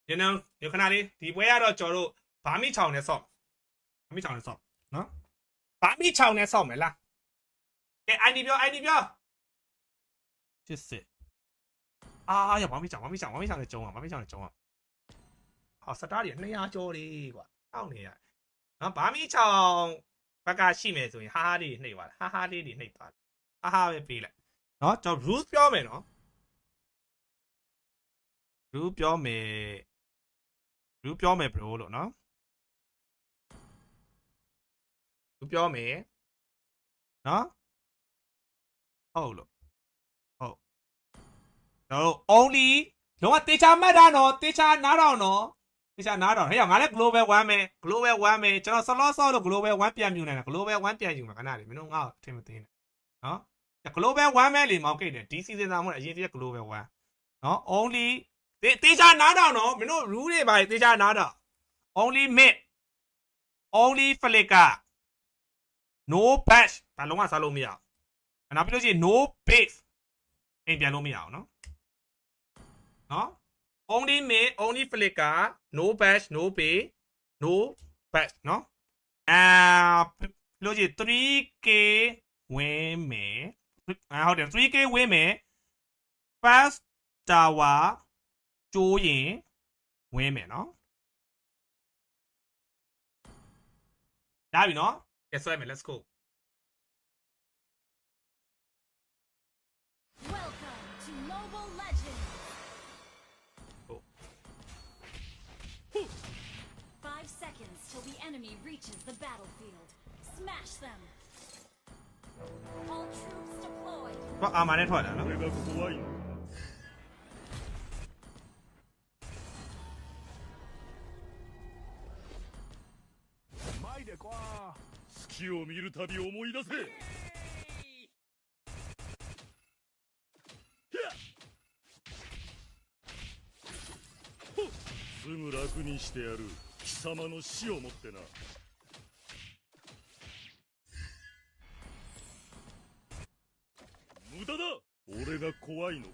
You know ဒီခဏလေးဒီပွဲကတော့ကျွန်တော်တို့ဘာမိချောင်နဲ့ဆော့ဘာမိချောင်နဲ့ဆော့နော်ဘာမိချောင်နဲ့ဆော့မယ်လားကဲ ID ပြော ID ပြော80ရဘာမိချောင်နဲ့ကျုံးဘာမိချောင်နဲ့ကျုံးဟောစတားတွေ200ကျော်လေးကွာတောက်နေရနော်ဘာမိချောင်ဘက်ကရှိမယ်ဆိုရင်ဟာလေးနှိပ်သွားတယ်ဟာလေးတွေနှိပ်သွားတယ်ဟာပဲပေးလိုက်နော်ကျွန်တော် rules ပြောမယ်နော် rule ပြောမယ် bro လို့နော် rule ပြောမယ်နော်ဟုတ်လို့ဟုတ်ကျွန်တော် only လုံးဝတေချာမှတ်တာနော်တေချာနားတော့နော်တေချာနားတော့ဟဲ့ငါလည်း global 1မယ် global 1မယ်ကျွန်တော် slot ဆော့လို့ global 1ပြန်မြူနိုင်တာ global 1ပြန်ယူမှာခဏလေးမင်းတို့ငါ့ကိုထင်မသိနဲ့နော် global 1မဲလေမောင်ကိတ်တယ်ဒီစီစဉ်သားမို့အရင်တည်း global 1နော် only တေချာနားတော့နော်မင်းတို့ rule တွေပါတေချာနားတော့ only mid only flicker no bash ဘာလုံးဝစားလို့မရအောင်နောက်ပြီးလို့ရှိရင် no base အိမ်ပြန်လို့မရအောင်နော်only mid only flicker no bash no base no bash နော်လို့ရှိရင် 3k ဝင်မယ်ဟုတ်တယ် 3k ဝင်မယ် fast tower ကျိုးရင်ဝင်မယ်နော်ဒါပြီနော်ကဲဆွဲမယ် let's go Welcome to Mobile Legends. 5 seconds till the enemy reaches the battlefield. Smash them. All troops deployed. တော့အာမာနဲ့ထွက်တာနော်月を見るたび思い出せすぐ楽にしてやる貴様の死をもってな無駄だ俺が怖いのか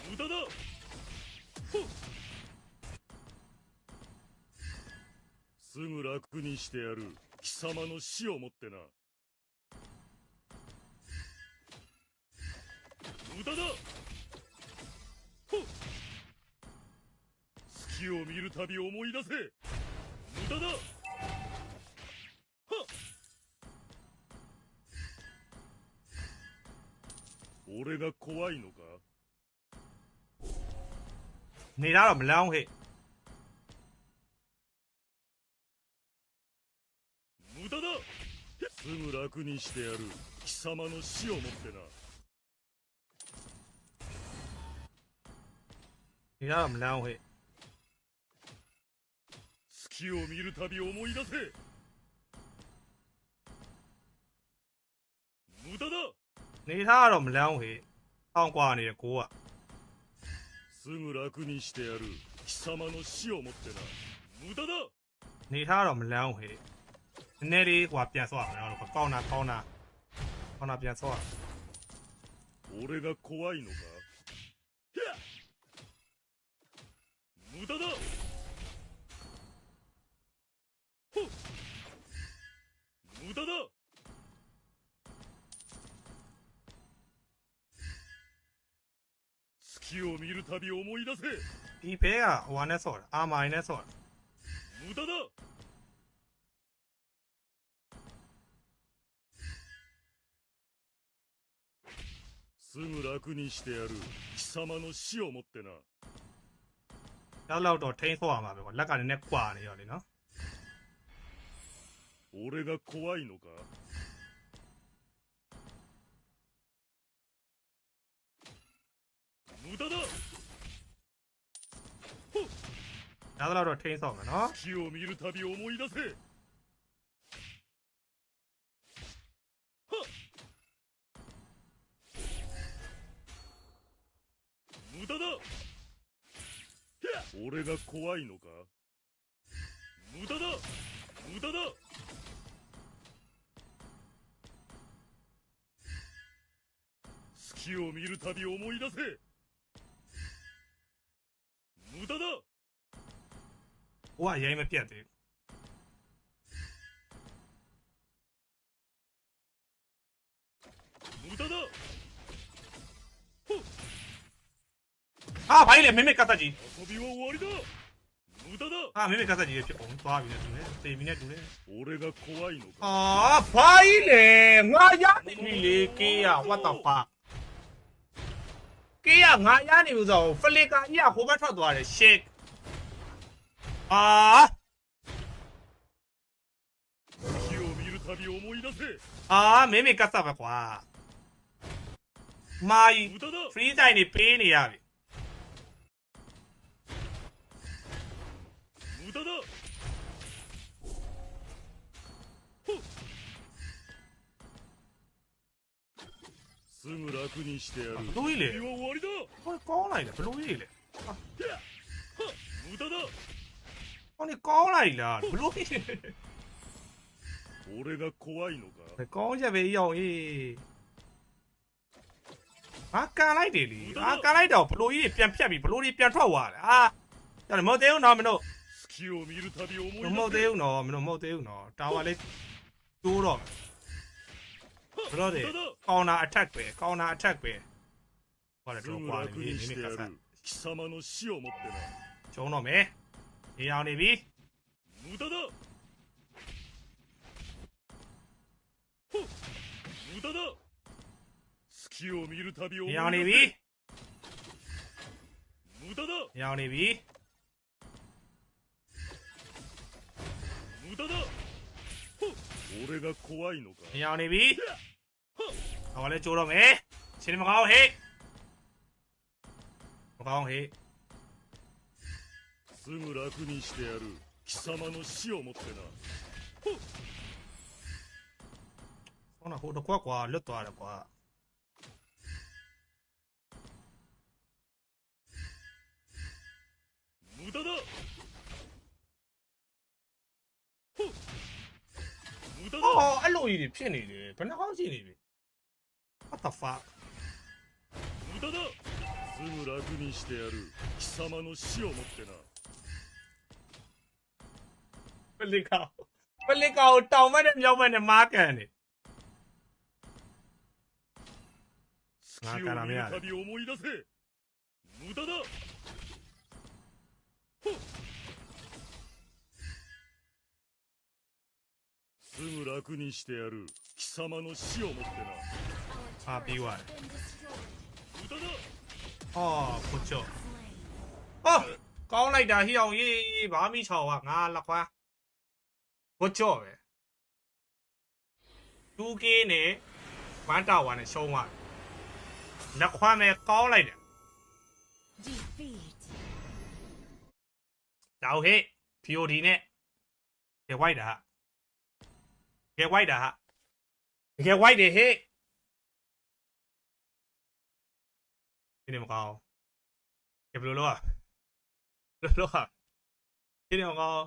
無駄だすぐ楽にしてやる貴様の死をもってな無駄だ月を見るたび思い出せ無駄だ俺が怖いのかနေတော့မလောင်းဟဲ့無駄だすぐ楽にしてやる貴様の死をもってなနေတော့မလောင်းဟဲ့月を見るたび思い出せ無駄だနေထားတော့မလောင်းဟဲ့အောင်းကွာနေတယ်ကိုကすぐ楽にしてやる貴様の死をもってな無駄だနေထားတော့မလောင်းဟဲ့နည်းနည်းလေးကွာပြန်ဆော့ရမယ်နော်ကောင်းတာပြန်ဆော့俺が怖いのか無駄だ無駄だ月を見るたび思い出せ ဒီဘဲကဟိုနဲ့ဆော့တာအာမိုင်နဲ့ဆော့တာ無駄だすぐ楽にしてやる貴様の死をもってなလောက်တော့ထိန်းဆော့ရမှာပဲကွာလက်ကလည်းနည်းကွာနေရောလေနော်俺が怖いのか無駄だလောက်တော့ထိန်းဆော့မှာနော်月を見るたび思い出せ無駄だ俺が怖いのか無駄だ無駄だ月を見るるたび思い出せ無駄だ ဟိုကရိုင်းမပြတ်သေး無駄だ ဟာဘာကြီးလဲမင်းမကတ်သက်ကြီး 遊びは終わりだ無駄だ ဟာမင်းမကတ်သက်ကြီးဖြစ်အောင်သွားပြီနဲ့တူတယ်သေပြီနဲ့တူတယ် 俺が怖いのか အာဘာကြီးလဲငါရနေပြီလေကေးရ what the fuck ကေးရငါရနေပြီဆိုတော့ဖလီကာကြီးကဟိုဘက်ထွက်သွားတယ် shit အာ 火を見るたび思い出せ အာမင်းမကတ်သက်ပဲကွာမာကြီး 無駄だ free time နေပေးနေရပြီ 無駄だすぐ楽にしてやるどういいね遊びは終わりだ ဟိုကောင်းလိုက်တယ်ဘလို့ကြီးလဲ 無駄だ ဟိုနေကောင်းလိုက်လားဘလို့ကြီးလဲ 俺が怖いのか ကောင်းချက်ပဲရောက်ရေးအာကန်လိုက်တယ်လေအာကန်လိုက်တော့ဘလို့ကြီးပြန်ဖြတ်ပြီးဘလို့ကြီးပြန်ထွက်သွားတယ်အာဒါမဟုတ်သေးဘူးနော်မင်းတို့ 月を見るたび思い မဟုတ် 出 သေး せ ဘူးနော်မင်းတို့မဟုတ်သေးဘူးနော်တာဝါလေးတိုးတော့ဘလို့တယ်ကောင်နာ attack ပဲကောင်နာ attack ပဲဟောတယ် す တော့ ぐ ကွာ 楽 နေ に နေ して က や စား る貴様の死をもってな ကျုံတော့မယ်နေအောင်နေပြီ 無駄だ無駄だ月を見るたび思い နေအောင်နေ 出 ပြီ せ無駄だ နေအောင်နေပြီ 無駄だ俺が怖いのか နေအောင်နေပြီဟောလဲကျိုးတော့မယ်ချင်းမကောင်းဟေးမကောင်းဟေး すぐ楽にしてやる貴様の死をもってな ဟောနော်ဟိုတော့ကွာကွာလွတ်သွားတယ်ကွာ 無駄だ無駄だ အော်အဲ့လိုကြီးတွေဖြစ်နေတယ်ဘယ်နှကောင်းရှိနေပြီ what the fuck 無駄だすぐ楽にしてやる貴様の死をもってな ပလီကာကိုတောင်မနဲ့မြောက်မနဲ့မားကန်နေ 月を見るたび思い出せ無駄だすぐ楽にしてやる貴様の死をもってな အာပြီးသွားတယ် Been destroyed. 無駄だ အော်ကိုချော Slain. အော်ကောင်းလိုက်တာဟိအောင်ရေးဘာမိချော်ကငါလက်ခွာကိုချောပဲ 2K နဲ့1တာဝါနဲ့ရှုံးသွားတယ်လက်ခွာမဲ့ကောင်းလိုက်တယ် Defeat. ဒါဟေ့ POD နဲ့ကြယ်ဝိုက်တာကြယ်ဝိုက်တာဟာကြယ်ဝိုက်တယ်ဟေ့ဒီနေ့မကောင်းကြယ်ဘယ်လိုလုပ်อ่ะဘယ်လိုလုပ်อ่ะဒီနေ့မကောင်း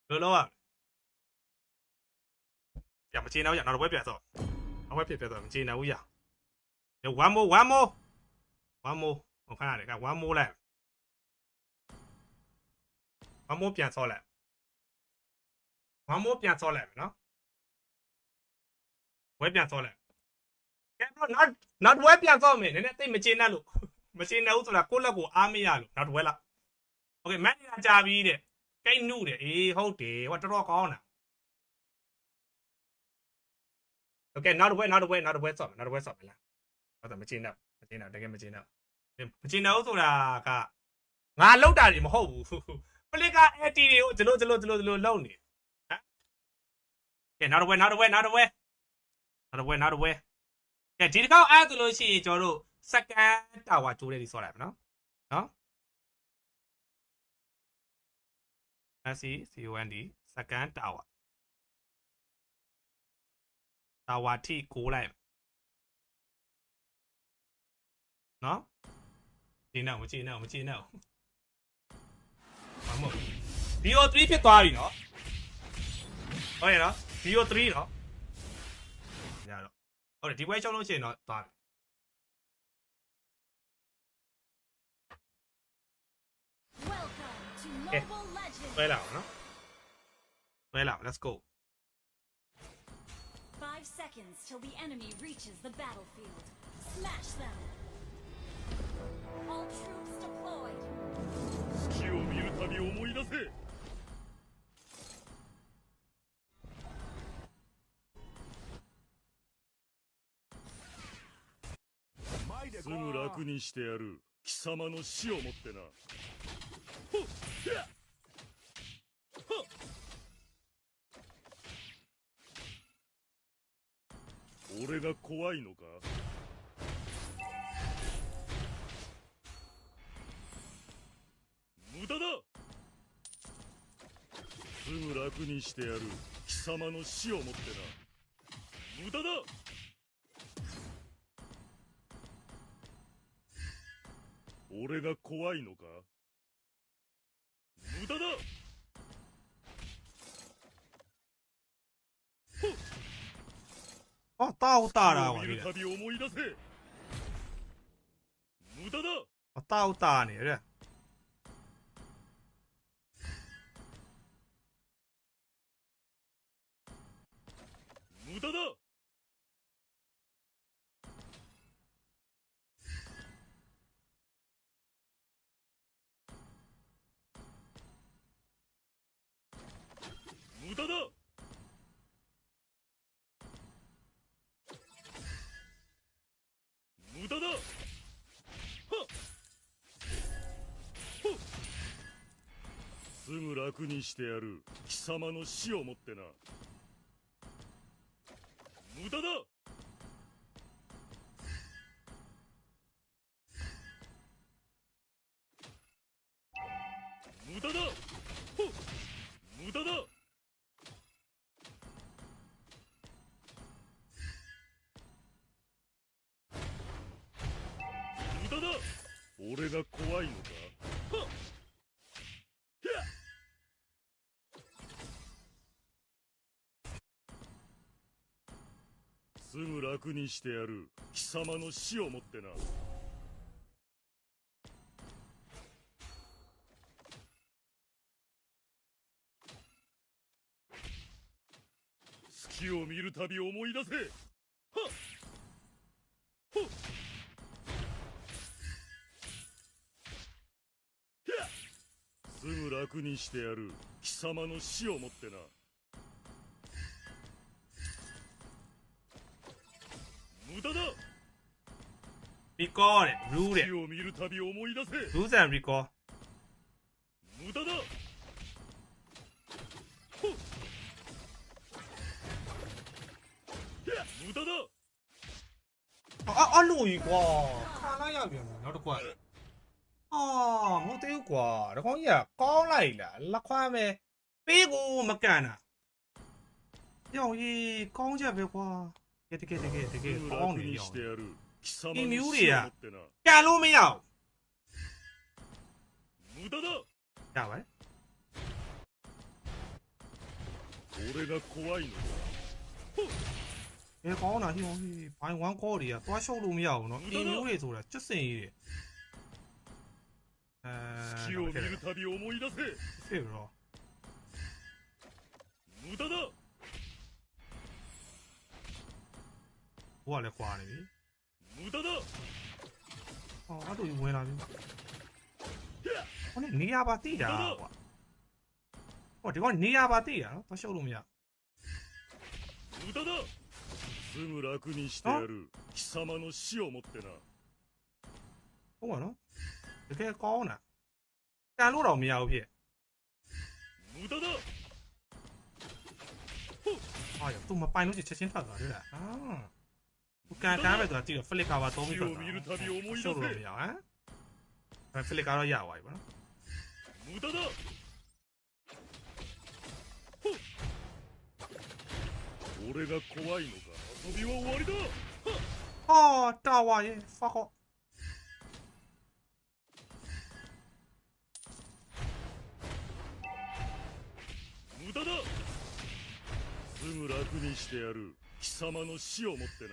ဘယ်လိုလုပ်อ่ะอย่ามาจีนเอาอย่าเราไว้เปลี่ยนซะเอาไว้เปลี่ยนซะมาจีนเอาอย่าเดี๋ยว one more โอเคเลยครับ one more แหละ one more เปลี่ยนซะแหละ one more เปลี่ยนซะแหละเนาะไว้เปลี่ยนซะแหละแกบล็อกnot ไว้เปลี่ยนซะมั้ยเนี่ยติไม่จีนนะลูกမရှင်းတော့ဆိုတာကိုယ့်လက်ကိုအားမရလို့နောက်တစ်ဝက်လောက်โอเคမန်နေဂျာကြာပြီးတဲ့ကိတ်နုတယ်အေးဟုတ်တယ်ဟောတော်တော်ကောင်းတာโอเคနောက်တစ်ဝက်ဆော့မယ်လားဟုတ်တယ်မရှင်းတော့တကယ်မရှင်းတော့ဆိုတာကငါလောက်တာတွေမဟုတ်ဘူးပလစ်က AT တွေကိုဒီလိုလောက်နေဟမ်ကဲနောက်တစ်ဝက်ကဲဒီတစ်ခေါက်အဲ့ဒါလို့ရှိရင်ကျွန်တော်တို့စကန်တာဝါကျိုးလေးတွေဆော့လိုက်မယ်နော်SCOND စကန်တာဝါထိကိုလိုက်နော်ကျင်းတော့မကျင်းတော့ဘာမဟုတ် BO3 ဖြစ်သွားပြီနော်ဟုတ်ရဲ့နော် BO3 နော်ရတော့ဟုတ်တယ်ဒီပွဲရှုံးလို့ရှိရင်တော့သွားပြီ to noble legend. ဆွဲလာအောင်နော်ဆွဲလာအောင် let's go 5 seconds till the enemy reaches the battlefield. Smash them. All troops deployed. 月を見るたび思い出せ。すぐ楽にしてやる。貴様の死をもってな。ほっひゃっはっ。俺が怖いのか。無駄だ。すぐ楽にしてやる。貴様の死をもってな。無駄だ。俺が怖いのか。無駄だ。あတာကိုတာတာပါ見လေるたび思い出せ。無駄だ。あတာကိုတာနေတယ်無駄だ。無駄だ。無駄だ。はっほっ。すぐ楽にしてやる。貴様の死をもってな。無駄だ。無駄だ。ほっ。無駄だ。無駄だ。俺が怖いのか。はっひゃっ。すぐ楽にしてやる。貴様の死をもってな。月を見るたび思い出せ。はっほっひゃっ。すぐ楽にしてやる。貴様の死をもってな。無駄だ。リコーでルーで月を見るたび思い出せ。ルーゼンリコー無駄だ。ほっひゃっ。無駄だ。အဲ့လိုကြီးကွာခါလိုက်ရပြန်တယ်နောက်တစ်ခွက်အာမဟုတ်သေးဘူးကွာဒီကောင်ကြီးကကောင်းလိုက်လားလက်ခွမ်းပဲပေးကိုမကန်တာရောင်ကြီးကောင်းချက်ပဲကွာတကယ်ကောင်းနေရောင်してやる。貴様いいの死をミューリアもってな。ကန်လို့မရဘူး無駄だ。ရပါတယ်俺が怖いのか。ほっကောင်းတာဟိုဟိဘိုင်1ကောတွေကသွားရှုပ်လို့မရဘူးเนาะအင်မျိုးတွေဆိုတာကျွတ်စင်ကြီးတွေ月を見るたび思い出せ。ဖြစ်ပြီးတော့ 無駄だ。ဟိုကလည်းခွာနေပြီ 無駄だ。ဟောအဲ့လိုဝင်လာပြီ ひゃっ。ဟိုနေရာပါတိတာကွာဟောဒီကောင်နေရာပါတိတာเนาะသွားရှုပ်လို့မရ 無駄だ。すぐ楽にしてやる。貴様の死をもってな。 ဟုတ်ပါနော်တကယ်ကောင်းတာကန်လို့တော့မရဘူးဖြစ် 無駄だ。ဟာရသူမပိုင်လို့ချက်ချင်းထွက်သွားတယ်လားအာသူကန်ပဲဆိုတာကြည့်တော့ flick cover သုံးပြီး 月 ထွက် を သွား 見るたび思い ရှုပ်လို့ 出 မ せ。 ရဟမ် flick ကတော့ရသွားပြီဗောနော် 無駄だ。ほっ俺が怖いのか。遊びは終わりだ。はっ。 ဟာတာဝါရဲ့ fuck off 無駄だ。すぐ楽にしてやる。貴様の死をもってな。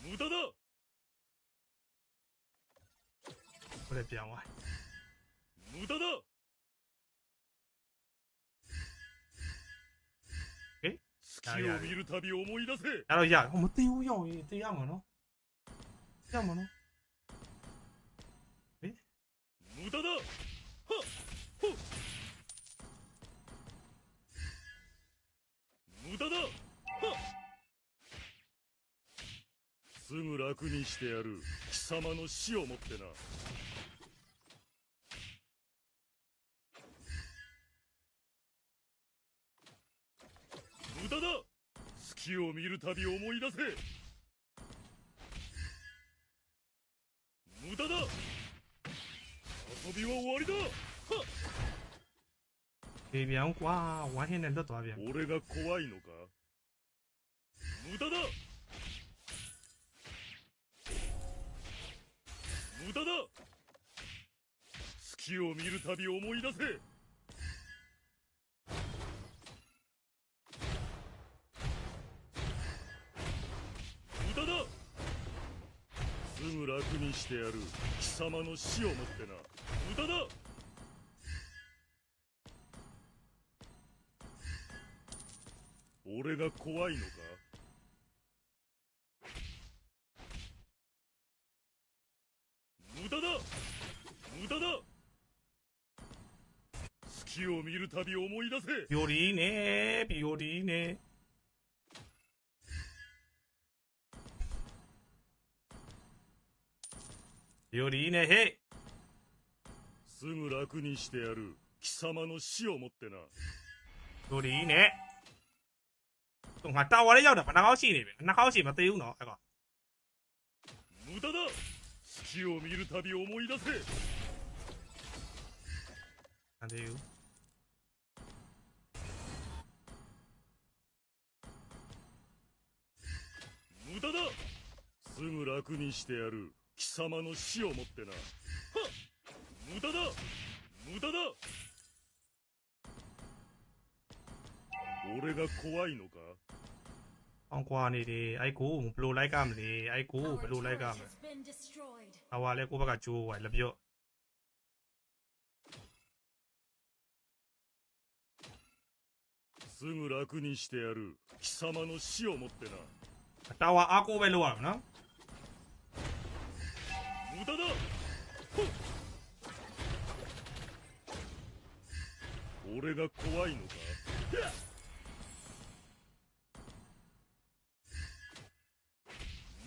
無駄だ。ဟုတ်တယ်ပြောင်းသွား 無駄だ ဟေး 月を見るたび思い出せ အဲ့တော့ရဟိုမသိဘူးရောက်ရင်သိရမှာနော်ရမှာနော် 無駄だはっほっ無駄だはっすぐ楽にしてやる貴様の死をもってな無駄だ月を見るたび思い出せ無駄だ遊びは終わりだはっ ပြေပြောင်းကွာဝိုင်းဟင်းနဲ့လွတ်သွားပြန် 俺が怖いのか無駄だ無駄だ月を見るたび思い出せ無駄だすぐ楽にしてやる貴様の死をもってな無駄だ俺が怖いのか無駄だ無駄だ月を見るたび思い出せ ပြိုဒီနဲ့ပြိုဒီနဲ့ပြိုဒီနဲ့ဟေး すぐ楽にしてやる貴様の死をもってな ပြိုဒီနဲ့သူငါတာဝါလေးရောက်တာဘာနှာခေါင်းရှိနေပြီနှာခေါင်းရှိမသေးဘူးနော်အဲ့ကောင် 無駄だ月を見るたび思い出せ မသေးဘူး 無駄だすぐ楽にしてやる貴様の死をもってなはっ無駄だ無駄だ俺が怖いのか အောင်ကွာနေတယ်အဲ့ကိုဘယ်လိုလိုက်ကမလဲအဲ့ကို Our ဘယ်လိုလိုက်က turret မလဲ has been destroyed. တာဝါလေးကိုဘက်ကကျိုးသွားလက်ပြော့ すぐ楽にしてやる貴様の死をもってな တာဝါအားကိုပဲလောက်ရမှာနော် 無駄だほっ俺が怖いのか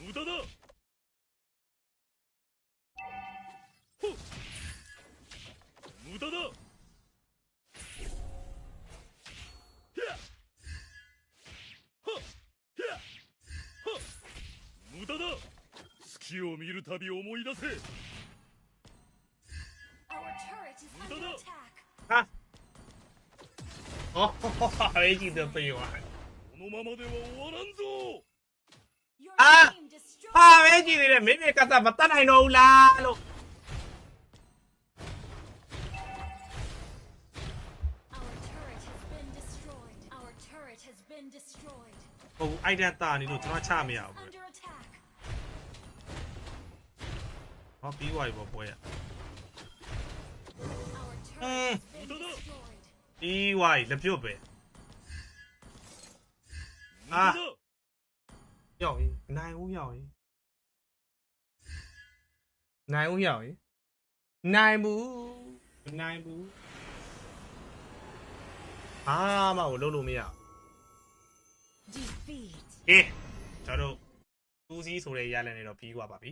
無駄だほっ無駄だひゃはっひゃはっ無駄だ月を見るたび思い出せ Our turret is under Muda. attack. ဟာအော်အေးကြီးတော့ပြေးသွား このままでは終わらんぞ Your Ah! team destroyed. ဟာပဲကြည့်နေတယ်မင်းမကတ်တာမတတ်နိုင်တော့ဘူးလားလို့ Our turret has been destroyed. Our turret has been destroyed. ဟုတ်ဘူးအိုက်တန်တာနေလို့ကျွန်တော်ချမရဘူး Under attack. ဟောပြီးသွားပြီပေါ့ပွဲရ Our turret has been Muda. destroyed. ပြီးသွားပြီလက်ပြုတ်ပဲ 無駄だ ရောက်ပြီနိုင်ဦးရောက်ပြီနိုင်ဦးရောက်ပြီနိုင်ဘူးနိုင်ဘူးအားမကိုလုံးလို့မရ Defeat. ဟေးကျွန်တော်တို့2စီးဆိုတဲ့ရလည်နေတော့ပြီးသွားပါပြီ